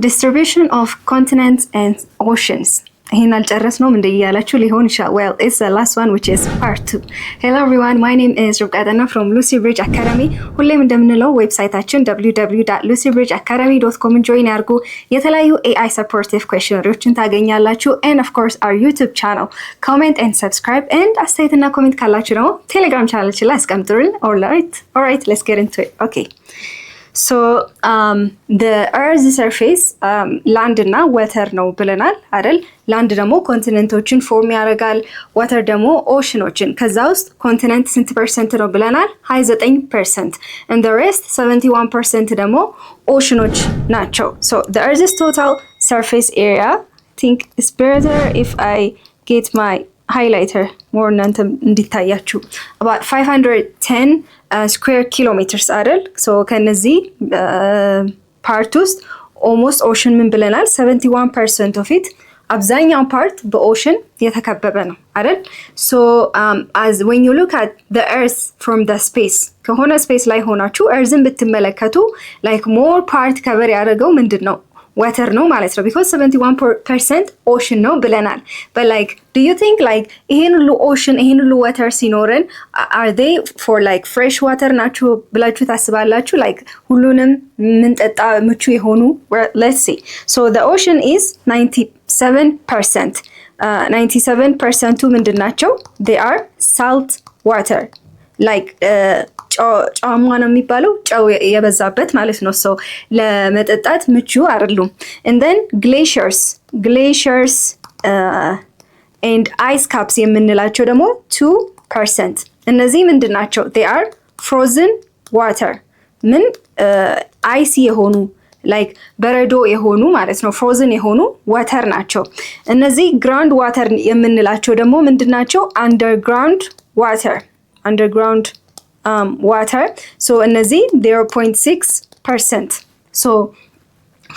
distribution of continents and oceans. ይሄን አልጨረስነውም እንደያላችሁ ሊሆን ይችላል. Well, it's the last one which is part 2. Hello everyone, my name is Rukadana from Lucy Bridge Academy. ሁሌም እንደምንለው ዌብሳይታችን www.lucybridgeacademy.com join ያርጉ። የተለያዩ AI supportive questionnaires ታገኛላችሁ. And of course our YouTube channel. Comment and subscribe and አስተያየትና ኮሜንት ካላችሁ ደግሞ ቴሌግራም ቻናላችን ላይ አስቀምጡልን. Alright, let's get into it. Okay. So the earth's surface land እና water ነው ብለናል አይደል? land ደግሞ ኮንቲኔንቶችን ፎርም ያደርጋል፣ water ደግሞ ኦሽኖችን። ከዛ ውስጥ ኮንቲኔንት ስንት ፐርሰንት ነው ብለናል? 29% and the rest 71% ደግሞ ኦሽኖች ናቸው. So the earth's total surface area, I think it's better if I get my highlighter more እናንተ እንዲታያችሁ, about 510 square kilometers አይደል? so ከነዚህ ፓርት ውስጥ almost ocean ምን ብለናል? 71% of it አብዛኛው ፓርት በኦሽን የተከበበ ነው አይደል? so as when you look at the earth from the space, ከሆነ ስፔስ ላይ ሆናችሁ እርዝን ብትመለከቱ like more part cover ያደረገው ምንድነው? water ነው ማለት ነው, because 71% ocean ነው ብለናል. but like do you think like ይሄን ሁሉ ocean ይሄን ሁሉ water ሲኖረን are they for like fresh water ናቸው ብላችሁ ታስባላችሁ? like ሁሉንም ምንጠጣ ምቹ የሆኑ? let's see. so the ocean is 97%. 97% ምንድናቸው? they are salt water, like ጫማ ነው የሚባለው ጨው የበዛበት ማለት ነው. so ለመጠጣት ምቹ አይደሉም. and then glaciers and ice caps የምንላቸው ደግሞ 2%. እነዚህ ምንድናቸው? they are frozen water, ምን ice የሆኑ like በረዶ የሆኑ ማለት ነው, frozen የሆኑ water ናቸው. እነዚህ ground water የምንላቸው ደግሞ ምንድናቸው? underground water. water. so እነዚህ 0.6%. so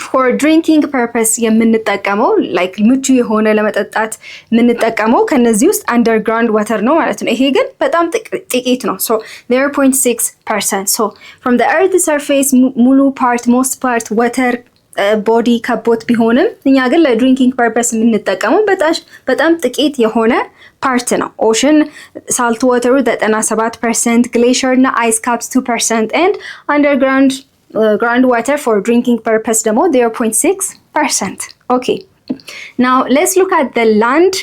for drinking purpose የምንጠቀመው like ምቹ የሆነ ለመጠጣት የምንጠቀመው ከነዚህ ውስጥ underground water ነው ማለት ነው. ይሄ ግን በጣም ጥቂት ነው. so 0.6%. so from the earth surface ሙሉ part most part water body ከቦት ቢሆንም እኛ ግን ለድሪንኪንግ ፐርፐስ የምንጠቀመው በጣም ጥቂት የሆነ ፓርት ነው. ኦሽን ሳልት ዋተሩ 97%, ግሌሽር እና አይስ ካፕስ 2% and underground ground water for drinking purpose ደግሞ 0.6%. okay, now let's look at the land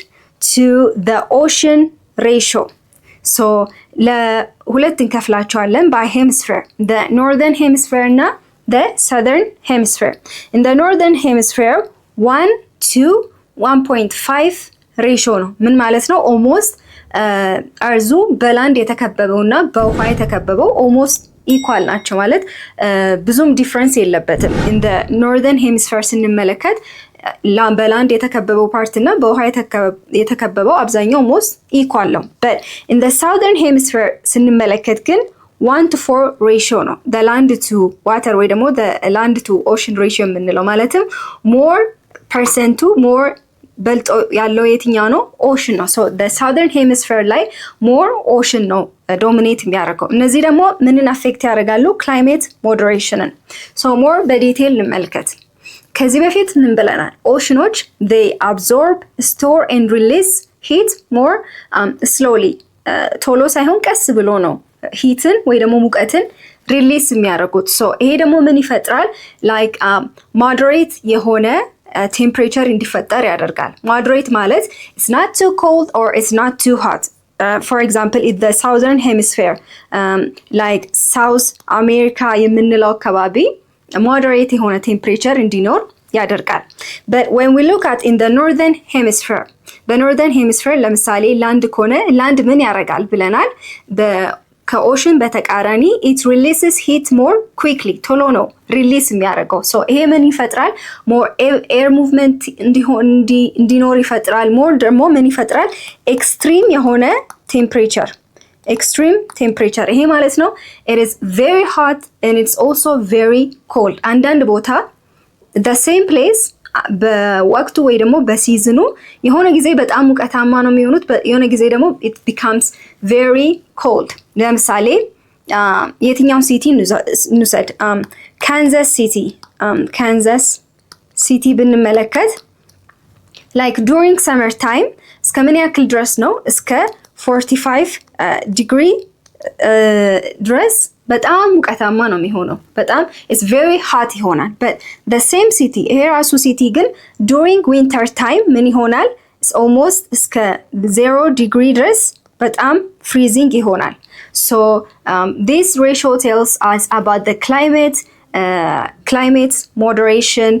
to the ocean ratio. so ለሁለት እንከፍላቸዋለን by hemisphere, the northern hemisphere እና the southern hemisphere. in the northern hemisphere 1:1.5 ሬሾ ነው. ምን ማለት ነው? almost አርዙ በላንድ የተከበበውና በውሃ የተከበበው almost equal ናቸው ማለት ብዙም ዲፈረንስ የለበትም. in the northern hemisphere ስንመለከት በላንድ የተከበበው ፓርት እና በውሃ የተከበበው አብዛኛው almost equal ነው. but in the southern hemisphere ስንመለከት ግን 1:4 ratio ነው. the land to water ወይ ደግሞ the land to ocean ratio የምንለው ማለትም more percent more በልጦ ያለው የትኛው ነው? ocean ነው. so the southern hemisphere ላይ more ocean ነው dominate የሚያደርገው. እነዚህ ደግሞ ምንን affect ያደርጋሉ? climate moderationን. so more በዲቴል እንመልከት. ከዚህ በፊት ምን ብለናል? oceanoች they absorb, store and release heat more slowly. ቶሎ ሳይሆን ቀስ ብሎ ነው ሂትን ወይ ደግሞ ሙቀትን ሪሊስ የሚያደርጉት. so ይሄ ደግሞ ምን ይፈጥራል? like moderate የሆነ ቴምፕሬቸር እንዲፈጠር ያደርጋል. moderate ማለት it's not too cold or it's not too hot. for example in the southern hemisphere like south america የምንለው አካባቢ moderate የሆነ ቴምፕሬቸር እንዲኖር ያደርጋል. but when we look at in the northern hemisphere, the northern hemisphere ለምሳሌ land ከሆነ land ምን ያደርጋል ብለናል? ከኦሽን በተቃራኒ it releases heat more quickly, ቶሎ ነው ሪሊስ የሚያደርገው. so ይሄ ምን ይፈጥራል? more air movement እንዲኖር ይፈጥራል. more ደግሞ ምን ይፈጥራል? extreme የሆነ temperature. ይሄ ማለት ነው it is very hot and it's also very cold. አንዳንድ ቦታ the same place በወቅቱ ወይ ደግሞ በሲዝኑ የሆነ ጊዜ በጣም ሙቀታማ ነው የሚሆኑት፣ የሆነ ጊዜ ደግሞ it becomes very cold. ለምሳሌ የትኛው ሲቲ እንውሰድ? ካንዛስ ሲቲ ሲቲ ብንመለከት like during summer time እስከ ምን ያክል ድረስ ነው? እስከ 45 ዲግሪ ድረስ በጣም ሙቀታማ ነው የሚሆነው። በጣም it's very hot ይሆናል። but the same city ይሄ ራሱ ሲቲ ግን during winter time ምን ይሆናል? it's almost እስከ 0 ዲግሪ ድረስ በጣም freezing ይሆናል። so this ratio tells us about the climate moderation.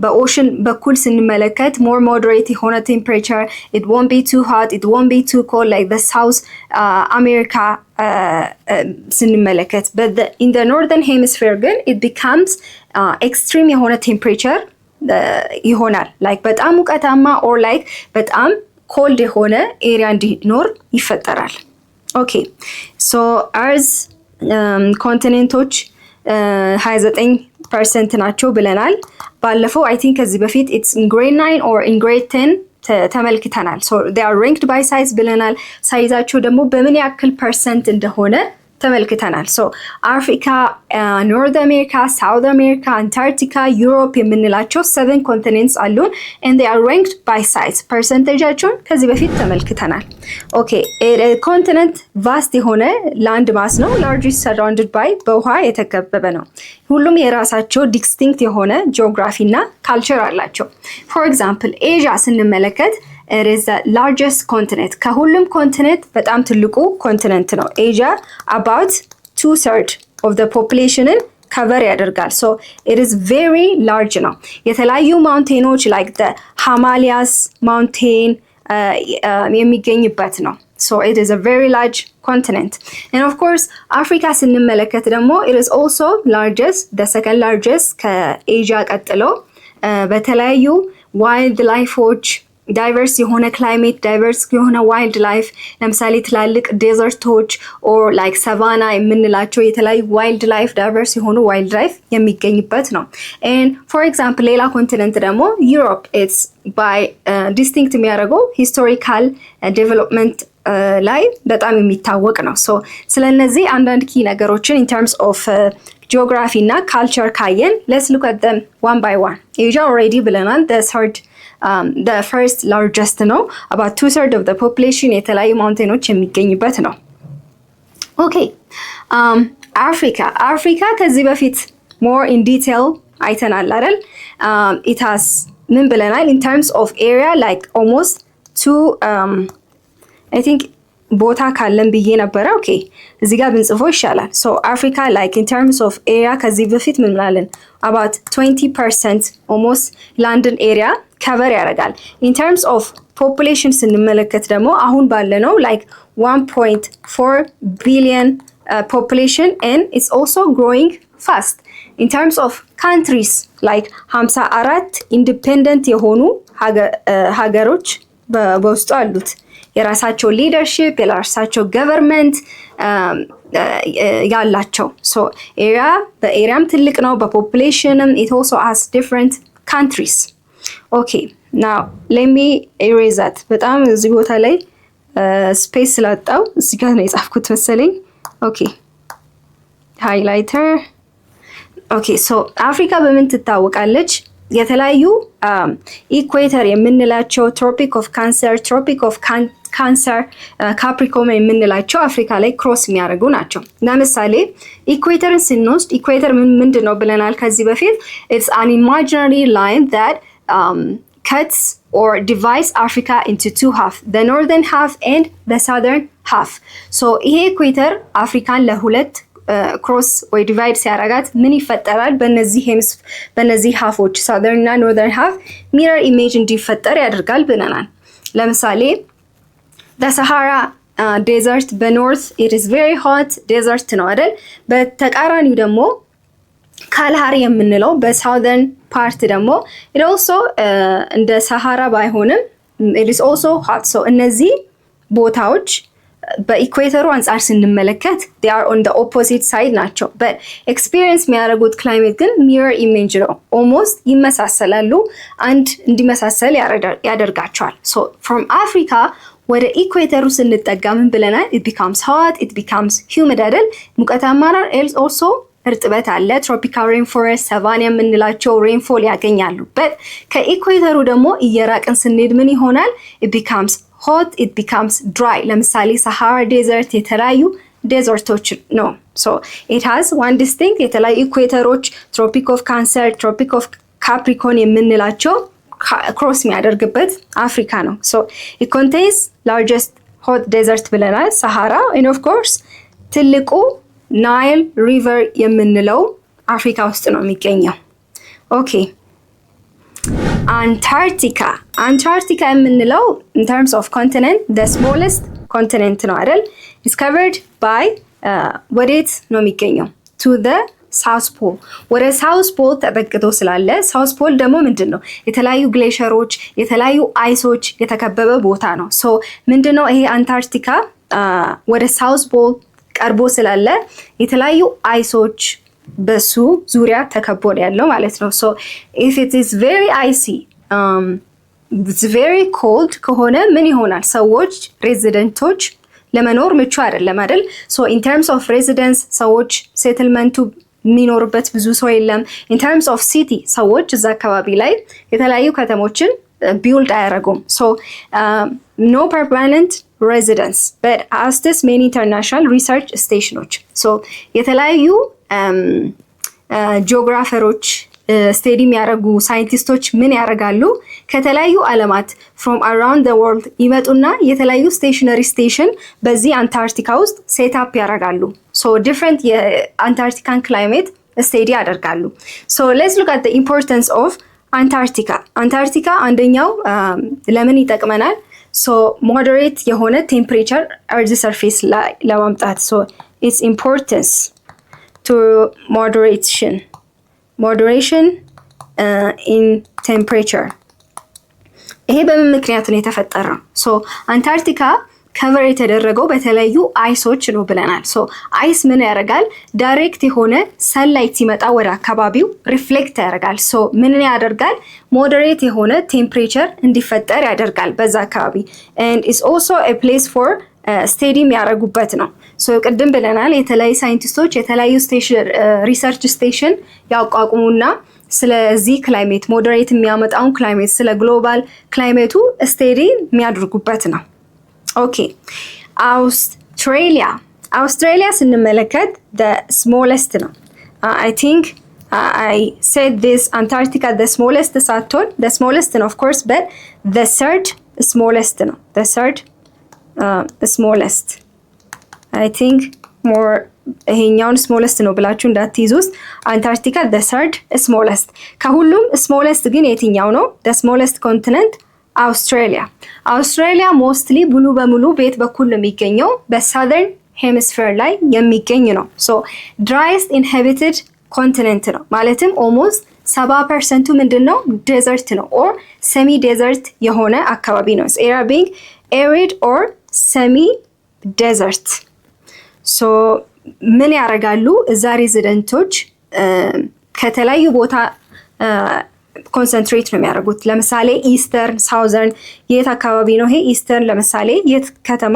በኦሽን በኩል ስንመለከት more moderate የሆነ temperature, it won't be too hot, it won't be too cold like the South America ስንመለከት. but in the northern hemisphere ግን it becomes extreme የሆነ temperature ይሆናል. like በጣም ሙቀታማ or like በጣም cold የሆነ ኤሪያ እንዲኖር ይፈጠራል። okay so ours ኮንቲኔንቶች 29% ናቸው ብለናል። ባለፈው I think ከዚህ በፊት it's in grade 9 or in grade 10 ተመልክተናል። so they are ranked by size ብለናል። ሳይዛቸው ደግሞ በምን ያክል ፐርሰንት እንደሆነ ተመልክተናል። so አፍሪካ፣ ኖርዝ አሜሪካ፣ ሳውዝ አሜሪካ፣ አንታርክቲካ፣ ዩሮፕ የምንላቸው 7 ኮንቲኔንትስ አሉን and they are ranked by size ፐርሰንቴጃቸውን ከዚህ በፊት ተመልክተናል። okay ኮንቲኔንት ቫስት የሆነ ላንድ ማስ ነው። largest surrounded by በውሃ የተከበበ ነው። ሁሉም የራሳቸው ዲስቲንክት የሆነ ጂኦግራፊ እና ካልቸር አላቸው። for example ኤዥያ ስንመለከት it is the largest continent. ከሁሉም ኮንቲኔንት በጣም ትልቁ ኮንቲኔንት ነው። ኤዥያ about 2/3 of the population cover ያደርጋል። so it is very large ነው። የተለያዩ ማውንቴኖች like the Himalayas mountain የሚገኝበት ነው። so it is a very large continent. and of course Africa ስንመለከት ደግሞ it is also largest, the second largest ከኤዥያ ቀጥሎ በተለያዩ ዋይልድ ላይፎች ዳይቨርስ የሆነ ክላይሜት ዳይቨርስ የሆነ ዋይልድ ላይፍ ለምሳሌ ትላልቅ ዴዘርቶች ኦር ላይክ ሳቫና የምንላቸው የተለያዩ ዋይልድ ላይፍ ዳይቨርስ የሆኑ ዋይልድ ላይፍ የሚገኝበት ነው። and for example ሌላ ኮንቲኔንት ደግሞ ዩሮፕ it's by distinct የሚያደርገው ሂስቶሪካል ዴቨሎፕመንት ላይ በጣም የሚታወቅ ነው። so ስለነዚህ አንዳንድ ኪ ነገሮችን in terms of geography እና culture ካየን let's look at them one by one. Asia already ብለናል the first largest ነው about 2/3 of the population የተለያዩ ማውንቴኖች የሚገኝበት ነው። okay አፍሪካ ከዚህ በፊት more in detail አይተናል አይደል? it has ምን ብለናል in terms of area like almost two I think ቦታ ካለን ብዬ ነበረ። okay እዚህ ጋር ብንጽፎ ይሻላል። so Africa like in terms of area ከዚህ በፊት ምን ብላለን about 20% almost London area cover ያደርጋል። in terms of population ስንመለከት ደግሞ አሁን ባለነው like 1.4 billion population and it's also growing fast. in terms of countries like 54 independent የሆኑ ሀገሮች በውስጡ አሉት። የራሳቸው ሊደርሺፕ የራሳቸው ገቨርንመንት ያላቸው። so area በኤሪያም ትልቅ ነው በፖፑሌሽንም it also has different countries. okay now let me erase that በጣም እዚህ ቦታ ላይ ስፔስ ስላጣው እዚህ ጋር ነው የጻፍኩት መሰለኝ። okay highlighter. okay so አፍሪካ በምን ትታወቃለች? የተለያዩ ኢኩዌተር የምንላቸው ትሮፒክ ኦፍ ካንሰር ካፕሪኮርን የምንላቸው አፍሪካ ላይ ክሮስ የሚያደርጉ ናቸው። ለምሳሌ ኢኩዌተርን ስንወስድ ኢኩዌተር ምንድነው ብለናል ከዚህ በፊት it's an imaginary line that cuts or divides Africa into two half, the northern half and the southern half. so ይሄ ኢኩዌተር አፍሪካን ለሁለት ክሮስ ወይ ዲቫይድ ሲያረጋት ምን ይፈጠራል? በነዚህ ሃፎች ሳዘርን እና ኖርዘርን ሃፍ ሚረር ኢሜጅ እንዲፈጠር ያደርጋል ብለናል። ለምሳሌ በሰሃራ ዴዘርት በኖርት it is very hot ዴዘርት ነው አይደል? በተቃራኒው ደግሞ ካልሃሪ የምንለው በሳውዘርን ፓርት ደግሞ it also እንደ ሰሃራ ባይሆንም it is also hot. so እነዚህ ቦታዎች በኢኩዌተሩ አንፃር ስንመለከት they are on the opposite side ናቸው። but experience የሚያደርጉት ክላይሜት ግን mirror image ነው። almost ይመሳሰላሉ። አንድ እንዲመሳሰል ያደርጋቸዋል። so from Africa ወደ ኢኩዌተሩ ስንጠጋ ምን ብለናል? it becomes hot, it becomes humid አይደል? ሙቀታማ ነው። also እርጥበት አለ። ትሮፒካል ሬንፎረስት ሰቫና የምንላቸው ሬንፎል ያገኛሉ። በት ከኢኩዌተሩ ደግሞ እየራቅን ስንሄድ ምን ይሆናል? it becomes hot, it becomes dry። ለምሳሌ ሰሃራ ዴዘርት የተለያዩ ዴዘርቶች ነው። so it has one distinct የተለያዩ ኢኩዌተሮች ትሮፒክ ኦፍ ካንሰር፣ ትሮፒክ ኦፍ ካፕሪኮን የምንላቸው ክሮስ የሚያደርግበት አፍሪካ ነው። so it contains largest hot desert ብለናል ሰሃራ and of course ትልቁ ናይል ሪቨር የምንለው አፍሪካ ውስጥ ነው የሚገኘው። ኦኬ አንታርክቲካ የምንለው in terms of continent the smallest continent ነው አይደል? discovered by ወዴት ነው የሚገኘው? to the south pole። ወደ south pole ተጠግቶ ስላለ south pole ደግሞ ምንድነው? የተለያዩ ግሌሸሮች የተለያዩ አይሶች የተከበበ ቦታ ነው። so ምንድነው ይሄ አንታርክቲካ ወደ south pole ቀርቦ ስላለ የተለያዩ አይሶች በሱ ዙሪያ ተከቦ ያለው ማለት ነው። so if it is very icy it's very cold ከሆነ ምን ይሆናል? ሰዎች ሬዚደንቶች ለመኖር ምቹ አይደለም አይደል? so in terms of residence ሰዎች ሴትልመንቱ የሚኖርበት ብዙ ሰው የለም። in terms of city ሰዎች እዛ አካባቢ ላይ የተለያዩ ከተሞችን ቢውልድ አያደርጉም። so no permanent residence but as this many international research stations so የተለያዩ ጂኦግራፈሮች ስቴዲ የሚያደርጉ ሳይንቲስቶች ምን ያደርጋሉ? ከተለያዩ ዓለማት from around the world ይመጡና የተለያዩ ስቴሽነሪ ስቴሽን በዚህ አንታርክቲካ ውስጥ ሴት አፕ ያደርጋሉ። so different የአንታርክቲካን ክላይሜት ስቴዲ ያደርጋሉ። so let's look at the importance of አንታርክቲካ አንደኛው ለምን ይጠቅመናል? so moderate የሆነ ቴምፕሬቸር earth surface ላይ ለማምጣት so its importance to moderation in temperature ይሄ በምን ምክንያት ነው የተፈጠረው? so አንታርክቲካ ከቨር የተደረገው በተለያዩ አይሶች ነው ብለናል። so አይስ ምን ያደርጋል? ዳይሬክት የሆነ ሰንላይት ሲመጣ ወደ አካባቢው ሪፍሌክት ያደርጋል። so ምን ያደርጋል? ሞዴሬት የሆነ ቴምፕሬቸር እንዲፈጠር ያደርጋል በዛ አካባቢ and is also a place for ስቴዲየም ያደረጉበት ነው። so ቅድም ብለናል የተለያዩ ሳይንቲስቶች የተለያዩ ሪሰርች ስቴሽን ያቋቁሙና ስለዚህ ክላይሜት ሞዴሬት የሚያመጣውን ክላይሜት ስለ ግሎባል ክላይሜቱ ስቴዲ የሚያደርጉበት ነው። ኦኬ አውስትራሊያ ስንመለከት the smallest ነው። I think I said this Antarctica the smallest ሳትሆን the smallest ነው of course but the third smallest ነው the third smallest I think more ይሄኛውን smallest ነው ብላችሁ እንዳትይዙት አንታርክቲካ the third smallest ከሁሉም smallest ግን የትኛው ነው? the smallest continent አውስትራሊያ ሞስትሊ ሙሉ በሙሉ ቤት በኩል ነው የሚገኘው በሳዘርን ሄሚስፌር ላይ የሚገኝ ነው። so driest inhabited continent ነው ማለትም almost 70% ምንድነው? ዴዘርት ነው or semi desert የሆነ አካባቢ ነው። area being arid or semi desert so ምን ያደርጋሉ? እዛ ሬዚደንቶች ከተለያዩ ቦታ ኮንሰንትሬት ነው የሚያደርጉት። ለምሳሌ ኢስተርን ሳውዘርን የት አካባቢ ነው ይሄ ኢስተርን? ለምሳሌ የት ከተማ?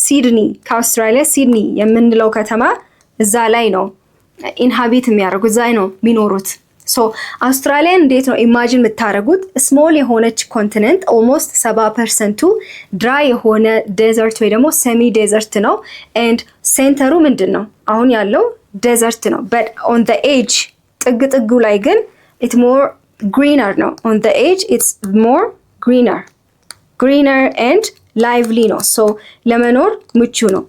ሲድኒ ከአውስትራሊያ ሲድኒ የምንለው ከተማ እዛ ላይ ነው ኢንሃቢት የሚያደርጉት እዛ ነው የሚኖሩት። ሶ አውስትራሊያን እንዴት ነው ኢማጂን የምታደርጉት? ስሞል የሆነች ኮንቲኔንት ኦልሞስት 70%ቱ ድራይ የሆነ ዴዘርት ወይ ደግሞ ሴሚ ዴዘርት ነው ኤንድ ሴንተሩ ምንድን ነው አሁን ያለው ዴዘርት ነው but on the edge ጥጉ ላይ ግን it more greener ነው on the edge it's more greener and lively ነው so ለመኖር ምቹ ነው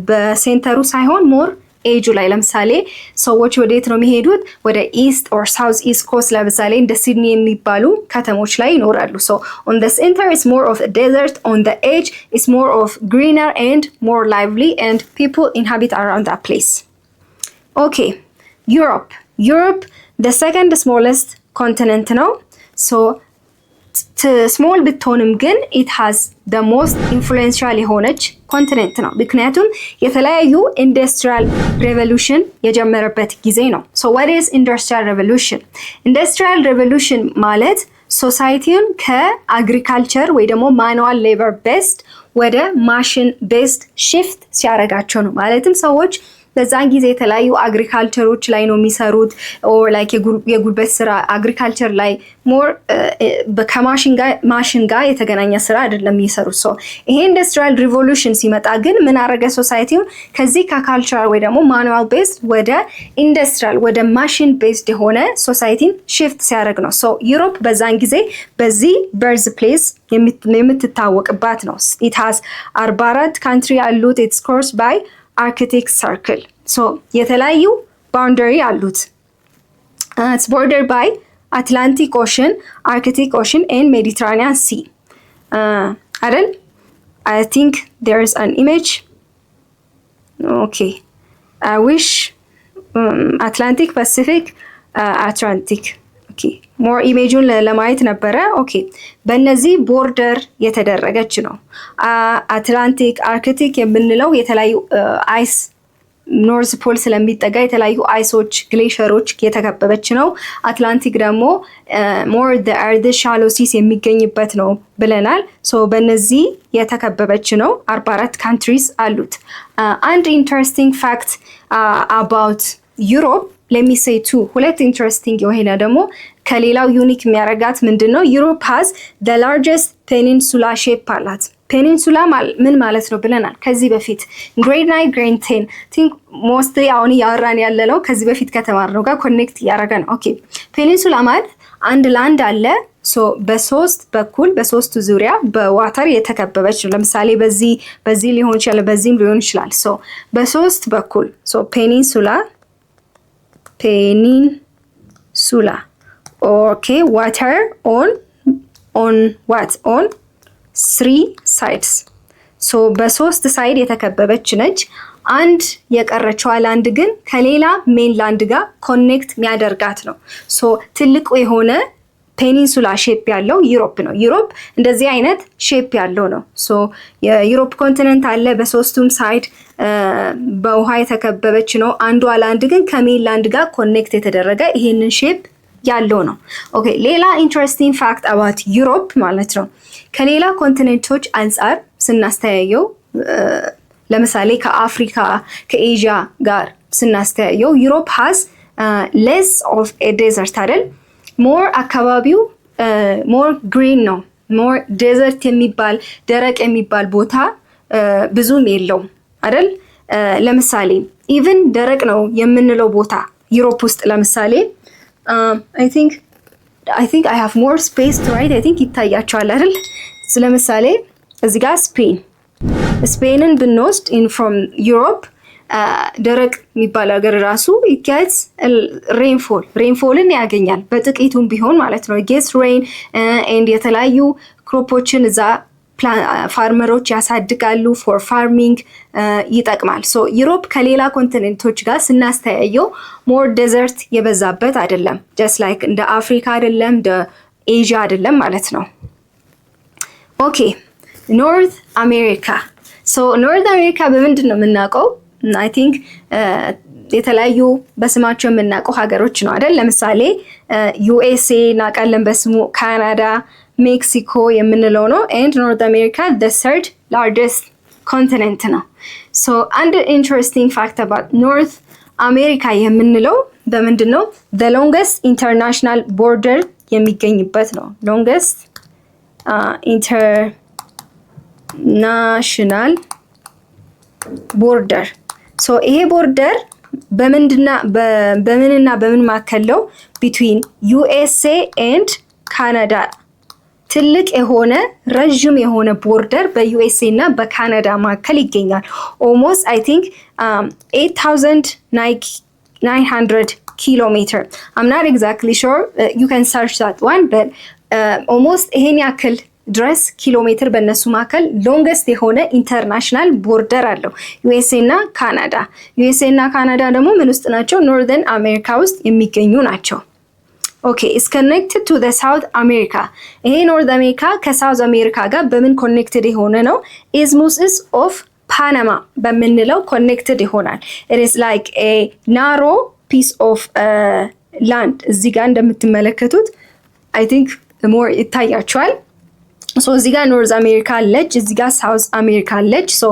በሴንተሩ ሳይሆን more ኤጁ ላይ ለምሳሌ ሰዎች ወዴት ነው የሚሄዱት? ወደ ኢስት ኦር ሳውዝ ኢስት ኮስት ለምሳሌ እንደ ሲድኒ የሚባሉ ከተሞች ላይ ይኖራሉ። so on the center is more of a desert, on the edge is more of greener and more lively and people inhabit around that place. Okay, Europe the second smallest continent ነው so ስሞል ብትሆንም ግን it has the most influential የሆነች ኮንቲኔንት ነው ምክንያቱም የተለያዩ ኢንዱስትሪያል ሬቮሉሽን የጀመረበት ጊዜ ነው። so what is industrial revolution ማለት ሶሳይቲውን ከአግሪካልቸር ወይ ደግሞ ማኑዋል ሌበር ቤስድ ወደ ማሽን ቤስድ ሽፍት ሲያደርጋቸው ነው። ማለትም ሰዎች በዛን ጊዜ የተለያዩ አግሪካልቸሮች ላይ ነው የሚሰሩት ኦር ላይክ የጉልበት ስራ አግሪካልቸር ላይ ሞር ከማሽን ጋር የተገናኘ ስራ አይደለም የሚሰሩት። ሶ ይሄ ኢንዱስትሪያል ሪቮሉሽን ሲመጣ ግን ምን አረገ ሶሳይቲውን ከዚህ ከካልቸራል ወይ ደግሞ ማኑዋል ቤዝድ ወደ ኢንዱስትሪያል ወደ ማሽን ቤዝድ የሆነ ሶሳይቲን ሽፍት ሲያደርግ ነው። ሶ ዩሮፕ በዛን ጊዜ በዚህ በርዝ ፕሌስ የምትታወቅባት ነው። ኢት ሃዝ 44 ካንትሪ አሉት። ኢትስ ኮርስ ባይ አርክቲክ ሰርክል። ሶ የተለያዩ ባውንደሪ አሉት። ኢትስ ቦርደር ባይ Atlantic Ocean, Arctic Ocean and Mediterranean Sea. Adel, I think there's an image. Okay. I wish Atlantic, Pacific, Atlantic. Okay. More image ለማየት ነበረ። Okay. በእነዚህ ቦርደር የተደረገች ነው። አትላንቲክ አርክቲክ የምንለው የተለያዩ አይስ ኖርዝ ፖል ስለሚጠጋ የተለያዩ አይሶች ግሌሸሮች የተከበበች ነው። አትላንቲክ ደግሞ ሞር ዘ አርዝ ሻሎ ሲስ የሚገኝበት ነው ብለናል። ሶ በእነዚህ የተከበበች ነው። 44 ካንትሪስ አሉት። አንድ ኢንተረስቲንግ ፋክት አባውት ዩሮፕ ለሚሴይ ቱ ሁለት ኢንተረስቲንግ የሆነ ደግሞ ከሌላው ዩኒክ የሚያደርጋት ምንድን ነው? ዩሮፕ ሃዝ ዘ ላርጀስት ፔኒንሱላ ሼፕ አላት። ፔኒንሱላ ምን ማለት ነው ብለናል ከዚህ በፊት ግሬድ 9 ግሬድ 10 ቲንክ ሞስትሊ አሁን ያወራን ያለለው ከዚህ በፊት ከተማርነው ጋር ኮኔክት እያደረገ ነው። ኦኬ ፔኒንሱላ ማለት አንድ ላንድ አለ ሶ በሶስት በኩል በሶስቱ ዙሪያ በዋተር የተከበበች ነው። ለምሳሌ በዚህ ሊሆን ይችላል፣ በዚህም ሊሆን ይችላል። ሶ በሶስት በኩል ሶ ፔኒንሱላ ኦኬ ዋተር ኦን ዋት ኦን 3 sides ሶ በሶስት ሳይድ የተከበበች ነች። አንድ የቀረችው ላንድ ግን ከሌላ ሜን ላንድ ጋር ኮኔክት የሚያደርጋት ነው። ሶ ትልቁ የሆነ ፔኒንሱላ ሼፕ ያለው ዩሮፕ ነው። ዩሮፕ እንደዚህ አይነት ሼፕ ያለው ነው። ሶ የዩሮፕ ኮንቲኔንት አለ በሶስቱም ሳይድ በውሃ የተከበበች ነው። አንዷ ላንድ ግን ከሜን ላንድ ጋር ኮኔክት የተደረገ ይሄንን ሼፕ ያለው ነው። ኦኬ ሌላ ኢንትረስቲንግ ፋክት አባውት ዩሮፕ ማለት ነው ከሌላ ኮንቲኔንቶች አንፃር ስናስተያየው ለምሳሌ ከአፍሪካ ከኤዥያ ጋር ስናስተያየው ዩሮፕ ሃዝ ሌስ ኦፍ ኤ ዴዘርት አይደል? ሞር አካባቢው ሞር ግሪን ነው። ሞር ዴዘርት የሚባል ደረቅ የሚባል ቦታ ብዙም የለውም አይደል? ለምሳሌ ኢቭን ደረቅ ነው የምንለው ቦታ ዩሮፕ ውስጥ ለምሳሌ I think I have more space to write. I think ይታያቸዋል አይደል? ስለምሳሌ እዚህ ጋር ስፔንን ብንወስድ from Europe ደረቅ የሚባል ሀገር ራሱ it gets rainfallን ያገኛል በጥቂቱም ቢሆን ማለት ነው። it gets rain and የተለያዩ ክሮፖችን እዛ ፋርመሮች ያሳድጋሉ ፎር ፋርሚንግ ይጠቅማል። ሶ ዩሮፕ ከሌላ ኮንቲኔንቶች ጋር ስናስተያየው ሞር ዴዘርት የበዛበት አይደለም። ጀስት ላይክ እንደ አፍሪካ አይደለም፣ እንደ ኤዥያ አይደለም ማለት ነው። ኦኬ ኖርዝ አሜሪካ። ሶ ኖርዝ አሜሪካ በምንድን ነው የምናውቀው? አይ ቲንክ የተለያዩ በስማቸው የምናውቀው ሀገሮች ነው አይደል? ለምሳሌ ዩኤስኤ እናውቃለን በስሙ፣ ካናዳ፣ ሜክሲኮ የምንለው ነው። ኤንድ ኖርዝ አሜሪካ the third largest continent ነው። ሶ አንድ ኢንትረስቲንግ ፋክት አባውት ኖርዝ አሜሪካ የምንለው በምንድን ነው? the longest international border የሚገኝበት ነው። longest international border። ሶ ይሄ ቦርደር በምንና በምን ማከለው between USA and Canada ትልቅ የሆነ ረጅም የሆነ ቦርደር በዩኤስኤ እና በካናዳ መካከል ይገኛል። ኦልሞስት አይ ቲንክ 8900 ኪሎ ሜትር I'm not exactly sure, you can search that one, but almost ይሄን ያክል ድረስ ኪሎ ሜትር በእነሱ መካከል ሎንገስት የሆነ ኢንተርናሽናል ቦርደር አለው ዩኤስኤ እና ካናዳ። ዩኤስኤ እና ካናዳ ደግሞ ምን ውስጥ ናቸው? ኖርዘርን አሜሪካ ውስጥ የሚገኙ ናቸው። ኦኬ ኢስ ኮኔክትድ ቱ ዘ ሳውዝ አሜሪካ። ይሄ ኖርዝ አሜሪካ ከሳውዝ አሜሪካ ጋር በምን ኮኔክትድ የሆነ ነው? ኢዝሙስስ ኦፍ ፓናማ በምንለው ኮኔክትድ ይሆናል። ኢት ኢዝ ላይክ ኤ ናሮ ፒስ ኦፍ ላንድ። እዚህ ጋር እንደምትመለከቱት አይ ቲንክ ሞር ይታያቸዋል። ሶ እዚህ ጋር ኖርዝ አሜሪካ አለች፣ እዚህ ጋር ሳውዝ አሜሪካ አለች። ሶ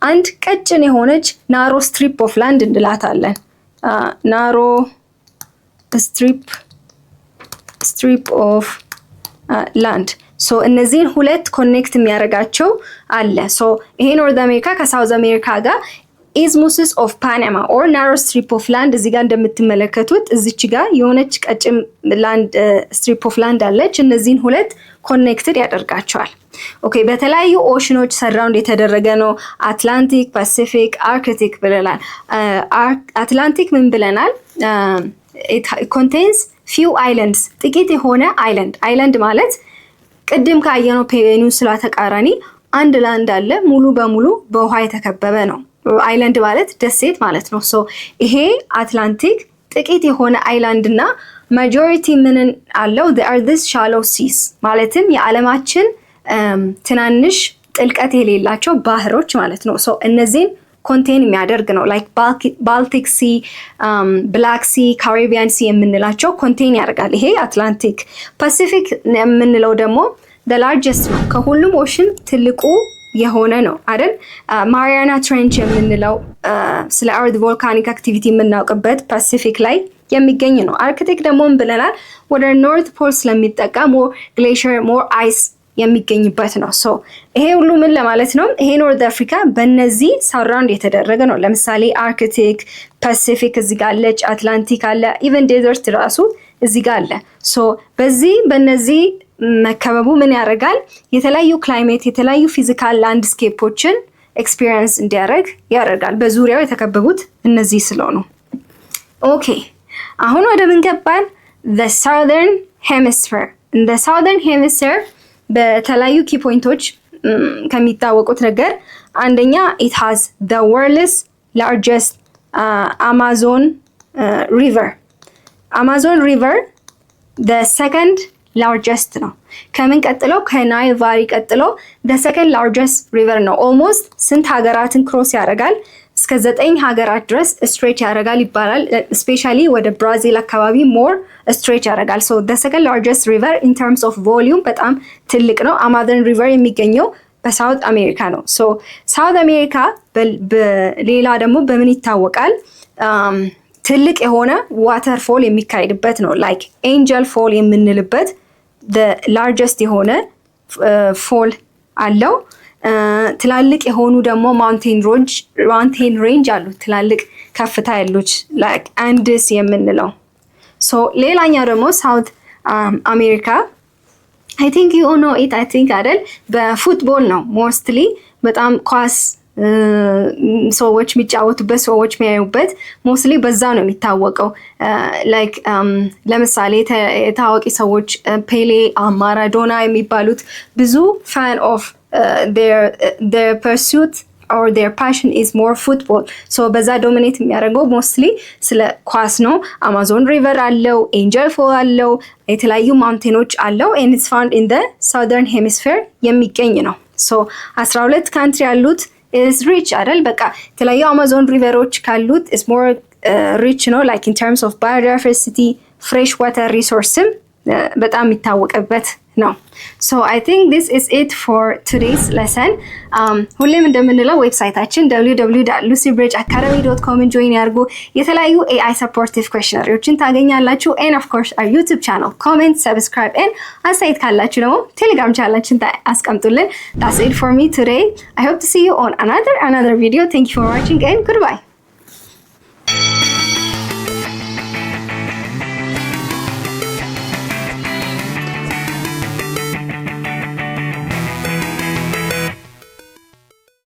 አንድ ቀጭን የሆነች ናሮ ስትሪፕ ኦፍ ላንድ እንላታለን። ናሮ ስትሪፕ ኦፍ ላንድ። ሶ እነዚህን ሁለት ኮኔክት የሚያደርጋቸው አለ። ሶ ይሄ ኖርዝ አሜሪካ ከሳውዝ አሜሪካ ጋር ኢዝሙስስ ኦፍ ፓናማ ኦር ናሮ ስትሪፕ ኦፍ ላንድ እዚህ ጋር እንደምትመለከቱት እዚች ጋር የሆነች ቀጭን ላንድ ስትሪፕ ኦፍ ላንድ አለች። እነዚህን ሁለት ኮኔክትድ ያደርጋቸዋል። ኦኬ በተለያዩ ኦሽኖች ሰራውንድ የተደረገ ነው። አትላንቲክ፣ ፓሲፊክ፣ አርክቲክ ብለናል። አትላንቲክ ምን ብለናል? ኮንቴንስ ፊው አይላንድስ ጥቂት የሆነ አይላንድ ማለት ቅድም ካየነው ፔኒንሱላ ተቃራኒ አንድ ላንድ አለ ሙሉ በሙሉ በውሃ የተከበበ ነው። አይላንድ ማለት ደሴት ማለት ነው። ሶ ይሄ አትላንቲክ ጥቂት የሆነ አይላንድ እና ማጆሪቲ ምንን አለው the are this shallow seas ማለትም የዓለማችን ትናንሽ ጥልቀት የሌላቸው ባህሮች ማለት ነው። ሶ እነዚህን ኮንቴን የሚያደርግ ነው። ላይክ ባልቲክ ሲ፣ ብላክ ሲ፣ ካሪቢያን ሲ የምንላቸው ኮንቴን ያደርጋል ይሄ አትላንቲክ። ፓሲፊክ የምንለው ደግሞ the largest ነው፣ ከሁሉም ኦሽን ትልቁ የሆነ ነው አይደል? ማሪያና ትሬንች የምንለው ስለ አርት ቮልካኒክ አክቲቪቲ የምናውቅበት ፓሲፊክ ላይ የሚገኝ ነው። አርክቲክ ደግሞ ብለናል ወደ ኖርት ፖል ስለሚጠቃ ሞር ግሌሽር ሞር አይስ የሚገኝበት ነው። ሶ ይሄ ሁሉ ምን ለማለት ነው? ይሄ ኖርዝ አፍሪካ በእነዚህ ሰራውንድ የተደረገ ነው። ለምሳሌ አርክቲክ፣ ፓሲፊክ እዚህ ጋር አለች፣ አትላንቲክ አለ፣ ኢቨን ዴዘርት ራሱ እዚህ ጋር አለ። ሶ በእነዚህ መከበቡ ምን ያደርጋል? የተለያዩ ክላይሜት የተለያዩ ፊዚካል ላንድስኬፖችን ኤክስፒሪየንስ እንዲያደርግ ያደርጋል። በዙሪያው የተከበቡት እነዚህ ስለሆኑ። ኦኬ አሁን ወደ ምን ገባን? the southern hemisphere the southern hemisphere በተለያዩ ኪ ፖይንቶች ከሚታወቁት ነገር አንደኛ it has the world's largest Amazon river the second largest ነው። ከምን ቀጥሎ? ከናይል ቫሊ ቀጥሎ the second largest river ነው። ኦልሞስት ስንት ሀገራትን ክሮስ ያደርጋል? እስከ 9 ሀገራት ድረስ ስትሬች ያደርጋል ይባላል። ስፔሻሊ ወደ ብራዚል አካባቢ ሞር ስትሬች ያደርጋል። ሶ the second largest river in terms of volume በጣም ትልቅ ነው። አማዞን ሪቨር የሚገኘው በሳውት አሜሪካ ነው። ሶ ሳውት አሜሪካ በሌላ ደግሞ በምን ይታወቃል? ትልቅ የሆነ ዋተር ፎል የሚካሄድበት ነው። ላይክ ኤንጀል ፎል የምንልበት the largest የሆነ ፎል አለው። ትላልቅ የሆኑ ደግሞ ማውንቴን ሬንጅ አሉ፣ ትላልቅ ከፍታ ያሉት ላይክ አንድስ የምንለው። ሶ ሌላኛው ደግሞ ሳውት አሜሪካ አይ ቲንክ ዩ ኖ ኢት አይ ቲንክ አይደል? በፉትቦል ነው ሞስትሊ በጣም ኳስ ሰዎች የሚጫወቱበት ሰዎች የሚያዩበት ሞስትሊ በዛ ነው የሚታወቀው። ላይክ ለምሳሌ ታዋቂ ሰዎች ፔሌ፣ ማራዶና የሚባሉት ብዙ ፋን ኦፍ their pursuit or their passion is more football. so በዛ ዶሚኔት የሚያደርገው ሞስትሊ ስለ ኳስ ነው። አማዞን ሪቨር አለው፣ ኤንጀል ፎል አለው፣ የተለያዩ ማውንቴኖች አለው and it's found in the southern hemisphere የሚገኝ ነው። so 12 ካንትሪ ያሉት is rich አይደል? በቃ የተለያዩ አማዞን ሪቨሮች ካሉት is more rich ነው like in terms of biodiversity fresh water resource በጣም የሚታወቅበት ነው። so I think this is it for today's lesson. ሁሌም እንደምንለው ዌብሳይታችን www.lucybridgeacademy.com ጆይን ያርጉ። የተለያዩ AI supportive questionnaires ታገኛላችሁ and of course our YouTube channel comment subscribe and አስተያየት ካላችሁ ደግሞ ቴሌግራም ቻናላችን አስቀምጡልን። That's it for me today. I hope to see you on another video. Thank you for watching and goodbye.